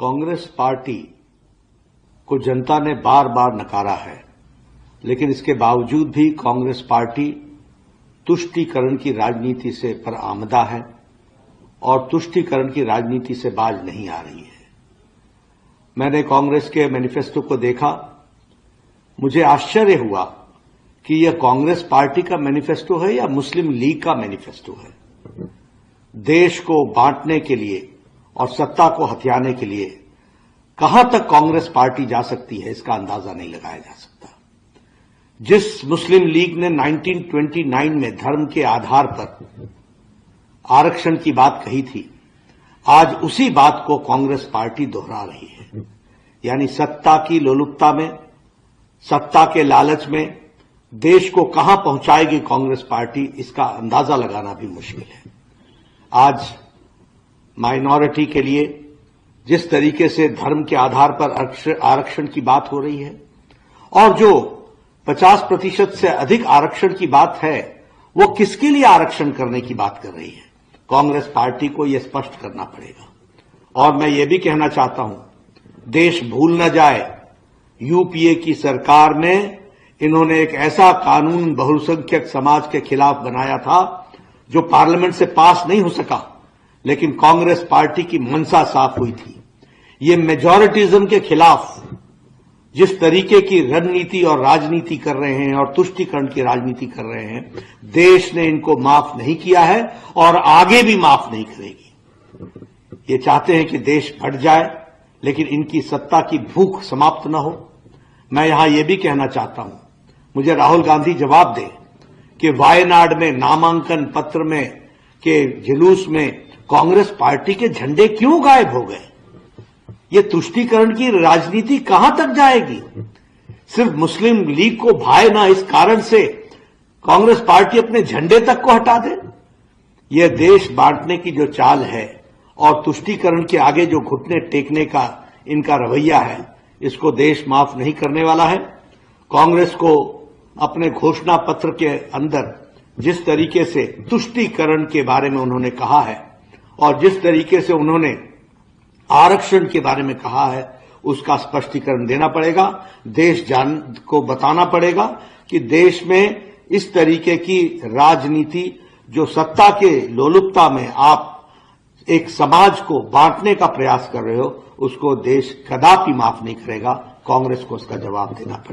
Congress party को जनता ने बार बार नकारा है, लेकिन इसके बावजूद भी कांग्रेस पार्टी तुष्टीकरण की राजनीति से बरआमदा है और तुष्टीकरण की राजनीति से बाज नहीं आ रही है। मैंने कांग्रेस के मैनिफेस्टो को देखा, मुझे आश्चर्य हुआ कि यह कांग्रेस पार्टी का मैनिफेस्टो है या मुस्लिम लीग का मैनिफेस्टो है। देश को बांटने के लिए और सत्ता को हथियाने के लिए कहां तक कांग्रेस पार्टी जा सकती है, इसका अंदाजा नहीं लगाया जा सकता। जिस मुस्लिम लीग ने 1929 में धर्म के आधार पर आरक्षण की बात कही थी, आज उसी बात को कांग्रेस पार्टी दोहरा रही है। यानी सत्ता की लोलुपता में, सत्ता के लालच में देश को कहां पहुंचाएगी कांग्रेस पार्टी, इसका अंदाजा लगाना भी मुश्किल है। आज माइनॉरिटी के लिए जिस तरीके से धर्म के आधार पर आरक्षण की बात हो रही है और जो 50% से अधिक आरक्षण की बात है, वो किसके लिए आरक्षण करने की बात कर रही है, कांग्रेस पार्टी को यह स्पष्ट करना पड़ेगा। और मैं ये भी कहना चाहता हूं, देश भूल न जाए, यूपीए की सरकार में इन्होंने एक ऐसा कानून बहुसंख्यक समाज के खिलाफ बनाया था जो पार्लियामेंट से पास नहीं हो सका, लेकिन कांग्रेस पार्टी की मंशा साफ हुई थी। ये मेजॉरिटिज्म के खिलाफ जिस तरीके की रणनीति और राजनीति कर रहे हैं और तुष्टीकरण की राजनीति कर रहे हैं, देश ने इनको माफ नहीं किया है और आगे भी माफ नहीं करेगी। ये चाहते हैं कि देश फट जाए, लेकिन इनकी सत्ता की भूख समाप्त न हो। मैं यहां यह भी कहना चाहता हूं, मुझे राहुल गांधी जवाब दें कि वायनाड में नामांकन पत्र में के जुलूस में कांग्रेस पार्टी के झंडे क्यों गायब हो गए? ये तुष्टीकरण की राजनीति कहां तक जाएगी? सिर्फ मुस्लिम लीग को भाए ना, इस कारण से कांग्रेस पार्टी अपने झंडे तक को हटा दे। यह देश बांटने की जो चाल है और तुष्टीकरण के आगे जो घुटने टेकने का इनका रवैया है, इसको देश माफ नहीं करने वाला है। कांग्रेस को अपने घोषणा पत्र के अंदर जिस तरीके से तुष्टीकरण के बारे में उन्होंने कहा है और जिस तरीके से उन्होंने आरक्षण के बारे में कहा है, उसका स्पष्टीकरण देना पड़ेगा। देश जान को बताना पड़ेगा कि देश में इस तरीके की राजनीति, जो सत्ता के लोलुपता में आप एक समाज को बांटने का प्रयास कर रहे हो, उसको देश कदापि माफ नहीं करेगा। कांग्रेस को उसका जवाब देना पड़ेगा।